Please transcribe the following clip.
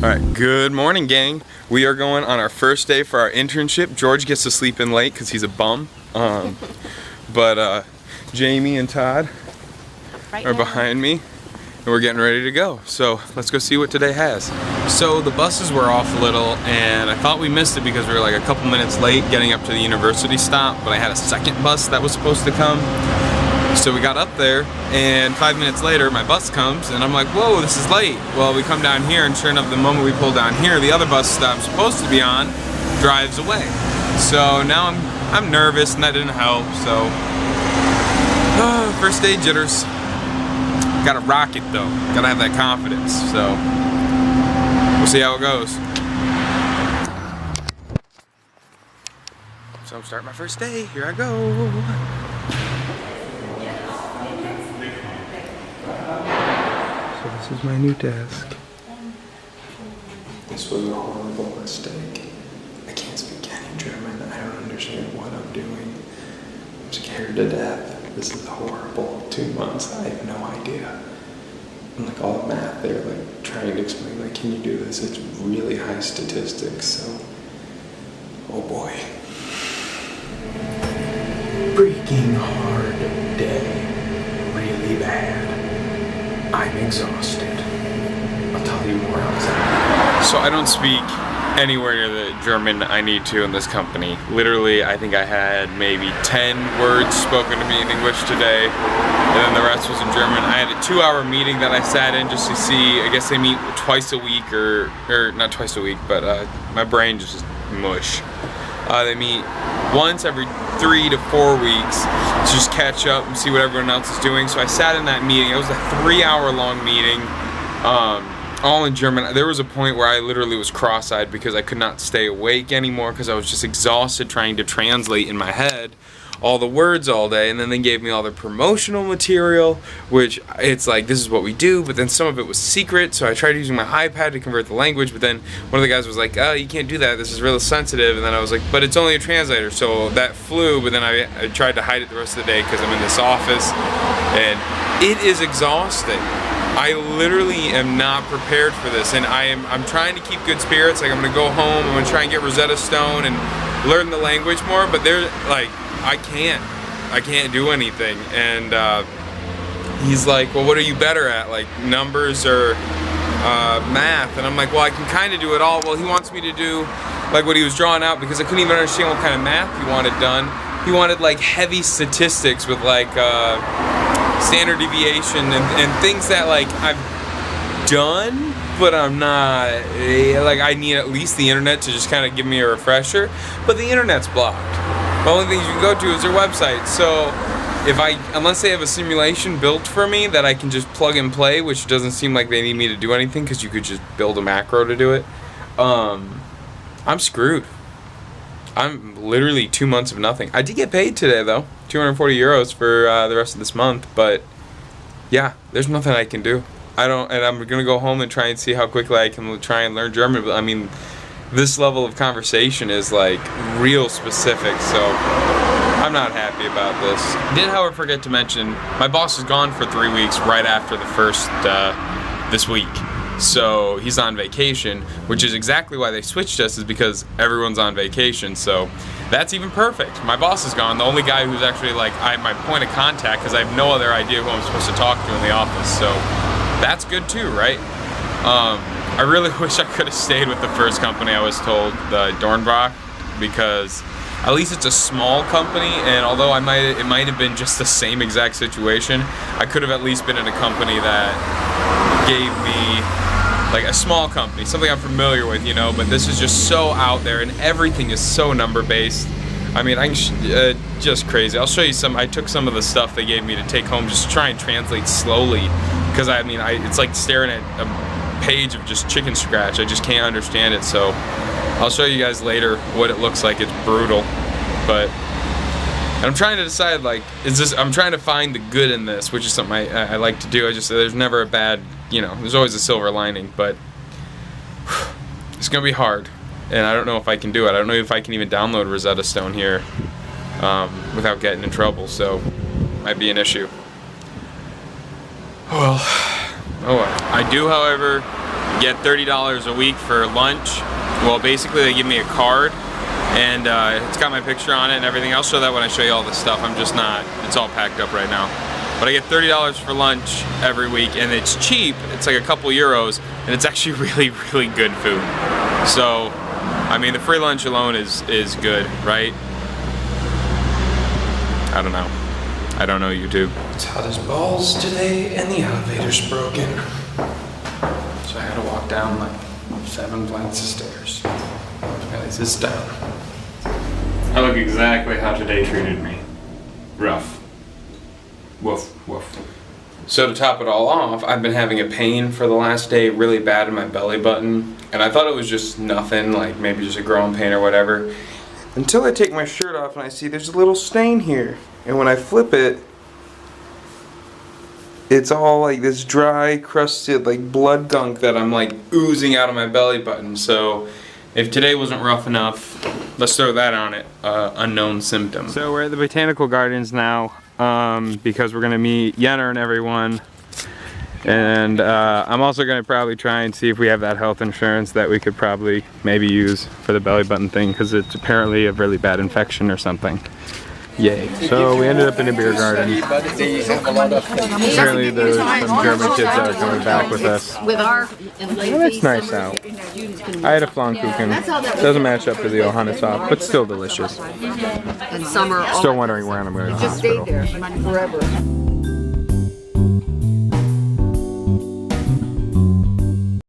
Alright, good morning, gang. We are going on our first day for our internship. George gets to sleep in late because he's a bum. But Jamie and Todd are behind me, and we're getting ready to go. So let's go see what today has. So the buses were off a little, and I thought we missed it because we were like a couple minutes late getting up to the university stop, but I had a second bus that was supposed to come. So we got up there, and 5 minutes later my bus comes, and I'm like, whoa, this is late. Well, we come down here, and sure enough, the moment we pull down here, the other bus that I'm supposed to be on drives away. So now I'm nervous, and that didn't help. So first day jitters. Gotta rock it though. Gotta have that confidence. So we'll see how it goes. So I'm starting my first day. Here I go. So this is my new desk. This was a horrible mistake. I can't speak any German. I don't understand what I'm doing. I'm scared to death. This is horrible. 2 months. I have no idea. And like all the math, they're like trying to explain, like, can you do this? It's really high statistics. So, oh boy. Freaking hard day. Really bad. I'm exhausted. I'll tell you more outside. So I don't speak anywhere near the German I need to in this company. Literally, I think I had maybe 10 words spoken to me in English today, and then the rest was in German. I had a 2-hour meeting that I sat in just to see. I guess they meet twice a week, or not twice a week, but my brain just is mush. They meet once every 3 to 4 weeks to just catch up and see what everyone else is doing. So I sat in that meeting. It was a 3-hour long meeting, all in German. There was a point where I literally was cross-eyed because I could not stay awake anymore because I was just exhausted trying to translate in my head all the words all day. And then they gave me all the promotional material, which it's like, this is what we do, but then some of it was secret, so I tried using my iPad to convert the language, but then one of the guys was like, oh, you can't do that, this is real sensitive, and then I was like, but it's only a translator, so that flew, but then I tried to hide it the rest of the day because I'm in this office, and it is exhausting. I literally am not prepared for this, and I'm trying to keep good spirits. Like, I'm gonna go home, I'm gonna try and get Rosetta Stone and learn the language more, but they're like, I can't do anything. And he's like, well, what are you better at, like numbers or math? And I'm like, well, I can kind of do it all. Well, he wants me to do like what he was drawing out because I couldn't even understand what kind of math he wanted done. He wanted like heavy statistics with like standard deviation and things that like I've done, but I'm not, like, I need at least the internet to just kind of give me a refresher, but the internet's blocked. The only things you can go to is their website. So unless they have a simulation built for me that I can just plug and play, which doesn't seem like they need me to do anything because you could just build a macro to do it, I'm screwed. I'm literally 2 months of nothing. I did get paid today though, 240 euros for the rest of this month, but yeah, there's nothing I can do. And I'm gonna go home and try and see how quickly I can try and learn German, but I mean, this level of conversation is like real specific, so I'm not happy about this. I did, however, forget to mention, my boss is gone for 3 weeks right after the first, this week. So he's on vacation, which is exactly why they switched us, is because everyone's on vacation. So that's even perfect. My boss is gone, the only guy who's actually like my point of contact, because I have no other idea who I'm supposed to talk to in the office. So that's good too, right? I really wish I could have stayed with the first company I was told, the Dornbach, because at least it's a small company, and although it might have been just the same exact situation, I could have at least been in a company that gave me like a small company, something I'm familiar with, you know, but this is just so out there and everything is so number based. I mean, just crazy. I'll show you some. I took some of the stuff they gave me to take home just to try and translate slowly, because I mean, it's like staring at a page of just chicken scratch. I just can't understand it. So I'll show you guys later what it looks like. It's brutal, but and I'm trying to decide, like, I'm trying to find the good in this, which is something I like to do. There's never a bad, you know, there's always a silver lining, but it's gonna be hard, and I don't know if I can do it. I don't know if I can even download Rosetta Stone here without getting in trouble, so might be an issue. Well, oh well. I do, however, get $30 a week for lunch. Well, basically they give me a card, and it's got my picture on it and everything. I'll show that when I show you all this stuff. I'm just not, it's all packed up right now. But I get $30 for lunch every week, and it's cheap. It's like a couple euros, and it's actually really, really good food. So, I mean, the free lunch alone is good, right? I don't know. I don't know YouTube. It's hot as balls today, and the elevator's broken. So I had to walk down like 7 flights of stairs. Guys, it's down. I look exactly how today treated me. Rough. Woof, woof. So to top it all off, I've been having a pain for the last day really bad in my belly button. And I thought it was just nothing, like maybe just a growing pain or whatever. Until I take my shirt off and I see there's a little stain here. And when I flip it, it's all like this dry, crusted, like blood gunk that I'm like oozing out of my belly button. So if today wasn't rough enough, let's throw that on it, unknown symptom. So we're at the Botanical Gardens now, because we're gonna meet Yenner and everyone. And I'm also gonna probably try and see if we have that health insurance that we could probably maybe use for the belly button thing, because it's apparently a really bad infection or something. Yay. So we ended up in a beer garden. Apparently there's some German kids that are coming back with us. Oh, that's nice out. I had a Flammkuchen. Doesn't match up to the Johanneshof, but still delicious. And summer. Still wondering where I'm going to the hospital. Forever.